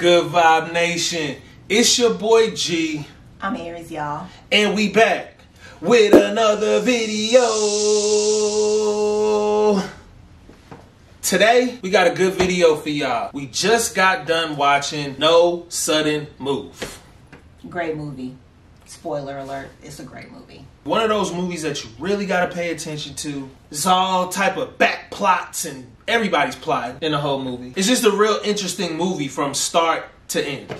Good Vibe Nation, it's your boy G. I'm Aries, y'all. And we back with another video. Today, we got a good video for y'all. We just got done watching No Sudden Move. Great movie. Spoiler alert, it's a great movie. One of those movies that you really gotta pay attention to. It's all type of back plots and everybody's plotting in the whole movie. It's just a real interesting movie from start to end.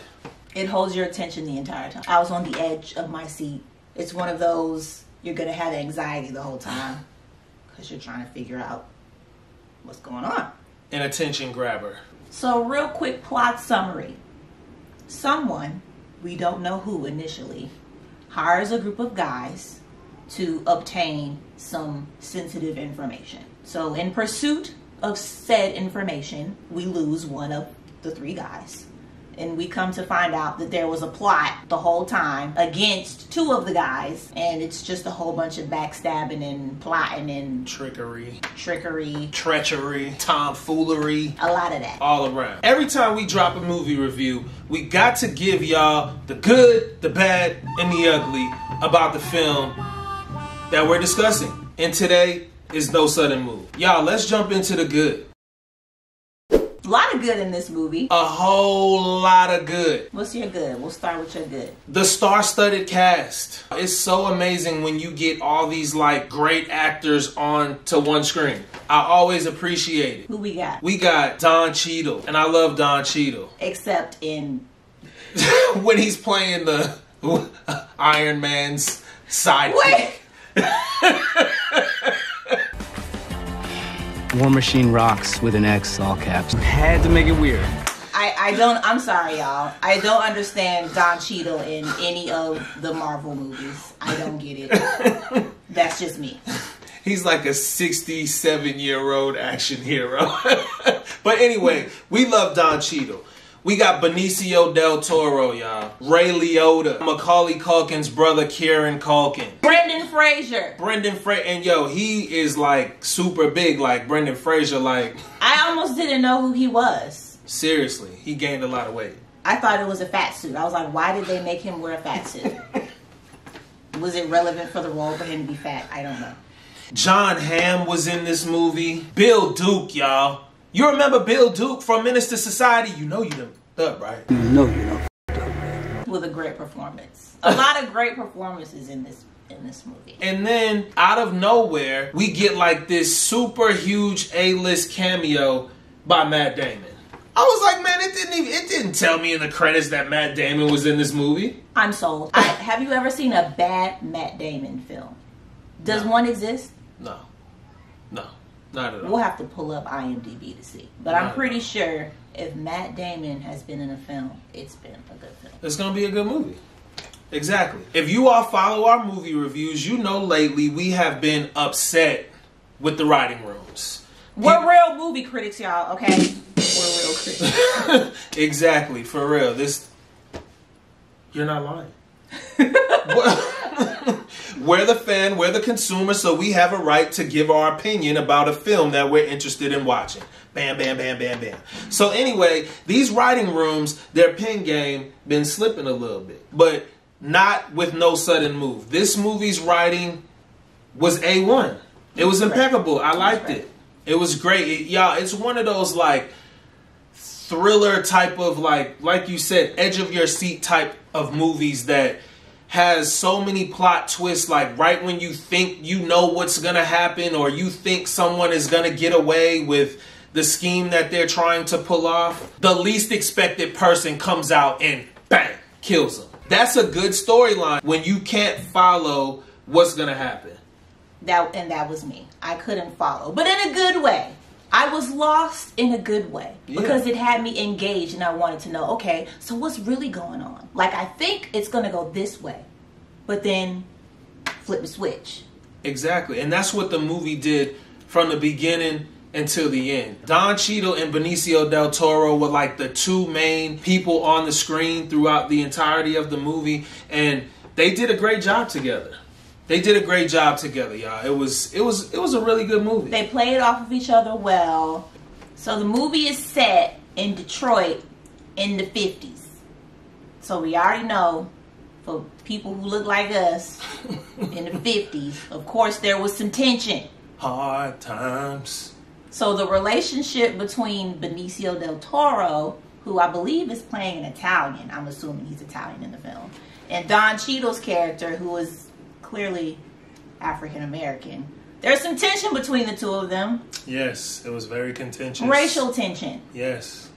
It holds your attention the entire time. I was on the edge of my seat. It's one of those, you're gonna have anxiety the whole time because you're trying to figure out what's going on. An attention grabber. So real quick plot summary. Someone, we don't know who initially, hires a group of guys to obtain some sensitive information. So in pursuit of said information, we lose one of the three guys. And we come to find out that there was a plot the whole time against two of the guys. And it's just a whole bunch of backstabbing and plotting and Trickery, treachery, tomfoolery. a lot of that. All around. Every time we drop a movie review, we got to give y'all the good, the bad, and the ugly about the film that we're discussing. And today is No Sudden Move. Y'all, let's jump into the good. A lot of good in this movie. A whole lot of good. What's your good? We'll start with your good. The star-studded cast. It's so amazing when you get all these like great actors on to one screen. I always appreciate it. Who we got? We got Don Cheadle, and I love Don Cheadle. Except in when he's playing the Iron Man's sidekick. Wait! War Machine rocks with an X, all caps. Had to make it weird. I'm sorry, y'all. I don't understand Don Cheadle in any of the Marvel movies. I don't get it. That's just me. He's like a 67-year-old action hero. But anyway, we love Don Cheadle. We got Benicio del Toro, y'all. Ray Liotta. Macaulay Culkin's brother, Kieran Culkin. Brendan Fraser. And yo, he is like super big, like Brendan Fraser, like. I almost didn't know who he was. Seriously, he gained a lot of weight. I thought it was a fat suit. I was like, why did they make him wear a fat suit? Was it relevant for the role for him to be fat? I don't know. John Hamm was in this movie. Bill Duke, y'all. You remember Bill Duke from Menace to Society? You know you done up, right? You know you done up, man. With a great performance. A lot of great performances in this movie. And then, out of nowhere, we get like this super huge A-list cameo by Matt Damon. I was like, man, it didn't tell me in the credits that Matt Damon was in this movie. I'm sold. Have you ever seen a bad Matt Damon film? Does one exist? No. Not at all. We'll have to pull up IMDb to see. But I'm pretty sure if Matt Damon has been in a film, it's been a good film. It's going to be a good movie. Exactly. If you all follow our movie reviews, you know lately we have been upset with the writing rooms. We're real movie critics, y'all, okay? We're real critics. Exactly, for real. You're not lying. We're the fan, we're the consumer, so we have a right to give our opinion about a film that we're interested in watching. Bam, bam, bam, bam, bam. So anyway, these writing rooms, their pen game been slipping a little bit, but not with No Sudden Move. This movie's writing was A1. It was impeccable. I liked it. It was great. Y'all, it's one of those like thriller type of like you said, edge of your seat type of movies that has so many plot twists, like right when you think you know what's gonna happen or you think someone is gonna get away with the scheme that they're trying to pull off, the least expected person comes out and bang, kills them. That's a good storyline when you can't follow what's gonna happen. That was me. I couldn't follow, but in a good way. I was lost in a good way because it had me engaged and I wanted to know, okay, so what's really going on? Like, I think it's going to go this way, but then flip the switch. Exactly. And that's what the movie did from the beginning until the end. Don Cheadle and Benicio del Toro were like the two main people on the screen throughout the entirety of the movie, and they did a great job together. They did a great job together, y'all. It was a really good movie. They played off of each other well. So the movie is set in Detroit in the 50s. So we already know, for people who look like us in the 50s, of course there was some tension. Hard times. So the relationship between Benicio del Toro, who I believe is playing an Italian, I'm assuming he's Italian in the film, and Don Cheadle's character, who is clearly African American. There's some tension between the two of them. Yes, it was very contentious. Racial tension. Yes.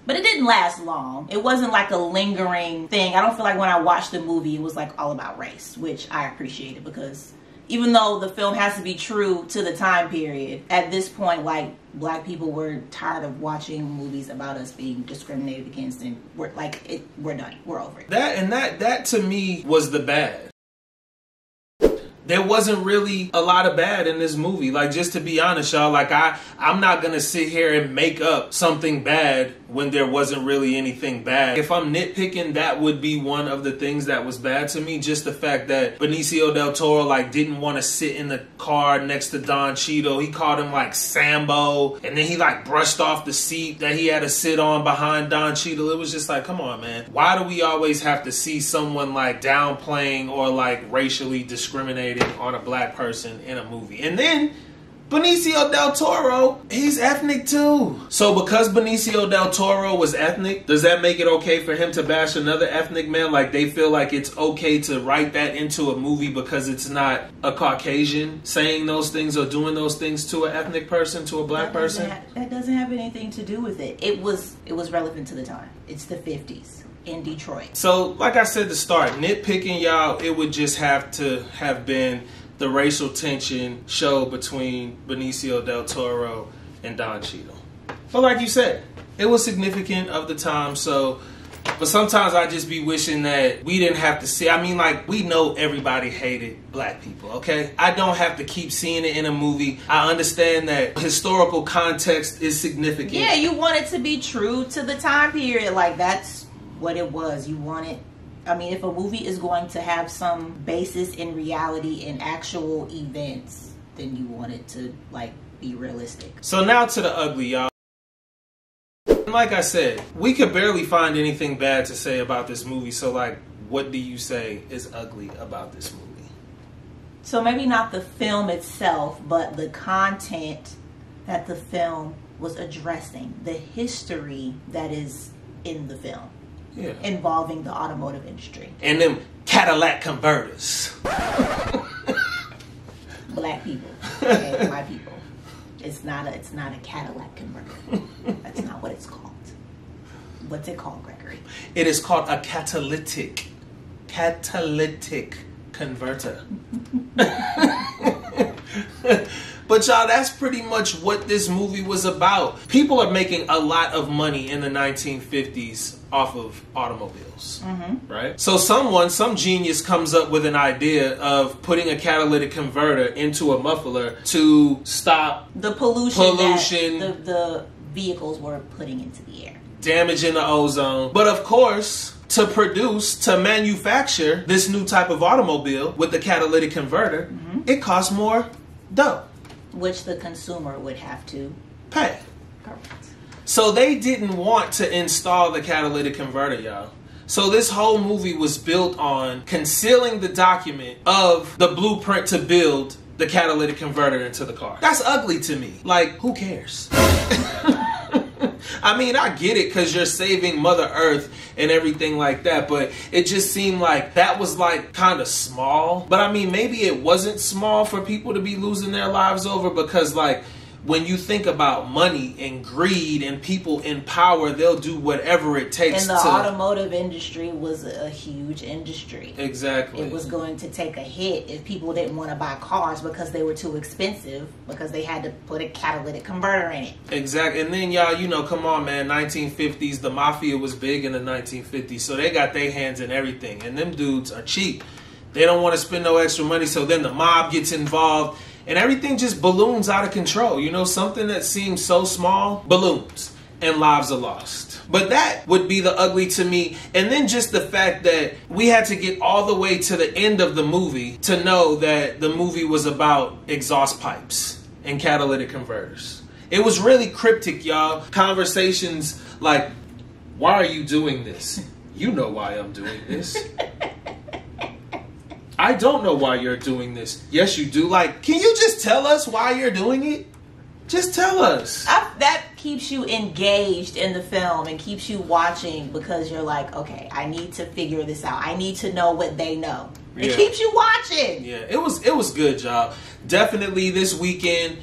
But it didn't last long. It wasn't like a lingering thing. I don't feel like when I watched the movie, it was like all about race, which I appreciated, because even though the film has to be true to the time period, at this point, like, black people were tired of watching movies about us being discriminated against, and we're done. We're over it. That to me was the bad. There wasn't really a lot of bad in this movie. Like, just to be honest, y'all, like, I'm not gonna sit here and make up something bad when there wasn't really anything bad. If I'm nitpicking, that would be one of the things that was bad to me. Just the fact that Benicio del Toro, like, didn't want to sit in the car next to Don Cheadle. He called him, like, Sambo. And then he, like, brushed off the seat that he had to sit on behind Don Cheadle. It was just like, come on, man. Why do we always have to see someone, like, downplaying or, like, racially discriminating on a black person in a movie? And then Benicio del Toro, he's ethnic too. So because Benicio del Toro was ethnic, does that make it okay for him to bash another ethnic man? Like, they feel like it's okay to write that into a movie because it's not a Caucasian saying those things or doing those things to an ethnic person, to a black person? That doesn't have anything to do with it. It was relevant to the time. It's the 50s in Detroit. So, like I said to start, nitpicking, y'all, it would just have to have been the racial tension show between Benicio del Toro and Don Cheadle. But like you said, it was significant of the time, so... But sometimes I just be wishing that we didn't have to see... I mean, like, we know everybody hated black people, okay? I don't have to keep seeing it in a movie. I understand that historical context is significant. Yeah, you want it to be true to the time period. Like, that's what it was. You want it... I mean, if a movie is going to have some basis in reality and actual events, then you want it to, like, be realistic. So now to the ugly, y'all. Like I said, we could barely find anything bad to say about this movie. So, like, what do you say is ugly about this movie? So maybe not the film itself, but the content that the film was addressing, the history that is in the film. Yeah. Involving the automotive industry. And them Cadillac converters. Black people. Okay, my people. It's not a Cadillac converter. That's not what it's called. What's it called, Gregory? It is called a catalytic converter. But y'all, that's pretty much what this movie was about. People are making a lot of money in the 1950s off of automobiles, right? So some genius comes up with an idea of putting a catalytic converter into a muffler to stop the pollution that the vehicles were putting into the air. Damaging the ozone. But of course, to manufacture this new type of automobile with the catalytic converter, it costs more dough. Which the consumer would have to pay. Correct. So they didn't want to install the catalytic converter, y'all. So this whole movie was built on concealing the document of the blueprint to build the catalytic converter into the car. That's ugly to me. Like, who cares? I mean, I get it because you're saving Mother Earth and everything like that, but it just seemed like that was like kind of small. But I mean, maybe it wasn't small for people to be losing their lives over, because like when you think about money and greed and people in power, they'll do whatever it takes. And the automotive industry was a huge industry. Exactly. It was going to take a hit if people didn't want to buy cars because they were too expensive, because they had to put a catalytic converter in it. Exactly. And then y'all, you know, come on, man, 1950s, the mafia was big in the 1950s, so they got their hands in everything. And them dudes are cheap. They don't want to spend no extra money, so then the mob gets involved. And everything just balloons out of control. You know, something that seems so small balloons and lives are lost. But that would be the ugly to me. And then just the fact that we had to get all the way to the end of the movie to know that the movie was about exhaust pipes and catalytic converters. It was really cryptic, y'all. Conversations like Why are you doing this? You know why I'm doing this. I don't know why you're doing this. Yes, you do. Like, can you just tell us why you're doing it? Just tell us. That keeps you engaged in the film and keeps you watching because you're like, okay, I need to figure this out. I need to know what they know. It keeps you watching. Yeah, it was good, y'all. Definitely this weekend.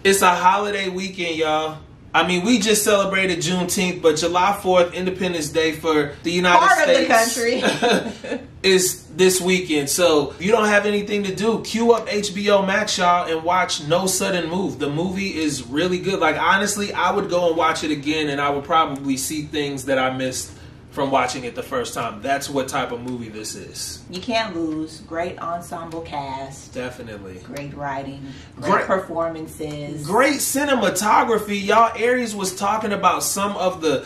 It's a holiday weekend, y'all. I mean, we just celebrated Juneteenth, but July 4th, Independence Day for the United States. Part of the country. is this weekend. So if you don't have anything to do, queue up HBO Max, y'all, and watch No Sudden Move. The movie is really good. Like, honestly, I would go and watch it again, and I would probably see things that I missed from watching it the first time. That's what type of movie this is. You can't lose. Great ensemble cast. Definitely. Great writing. Great performances. Great cinematography. Y'all, Aries was talking about some of the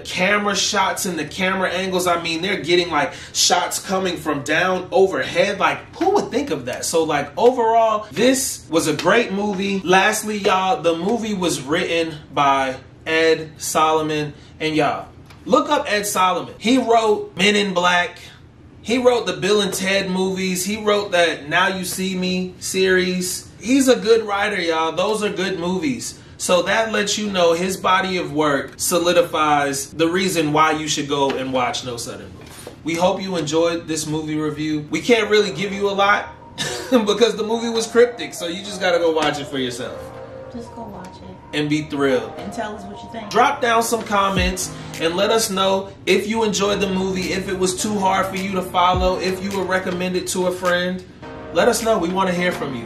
camera shots and the camera angles. I mean, they're getting like shots coming from down overhead. Like, who would think of that? So like, overall, this was a great movie. Lastly, y'all, the movie was written by Ed Solomon. And y'all, look up Ed Solomon. He wrote Men in Black. He wrote the Bill and Ted movies. He wrote that Now You See Me series. He's a good writer, y'all. Those are good movies. So that lets you know his body of work solidifies the reason why you should go and watch No Sudden Move. We hope you enjoyed this movie review. We can't really give you a lot because the movie was cryptic. So you just got to go watch it for yourself. Just go watch it. And be thrilled. And tell us what you think. Drop down some comments and let us know if you enjoyed the movie, if it was too hard for you to follow, if you would recommend it to a friend. Let us know. We want to hear from you.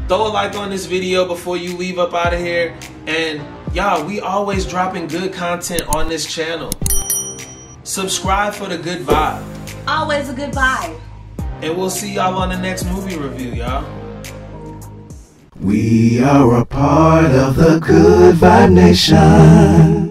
Throw a like on this video before you leave up out of here. And y'all, we always dropping good content on this channel. Subscribe for the good vibe. Always a good vibe. And we'll see y'all on the next movie review, y'all. We are a part of the Good Vibe Nation.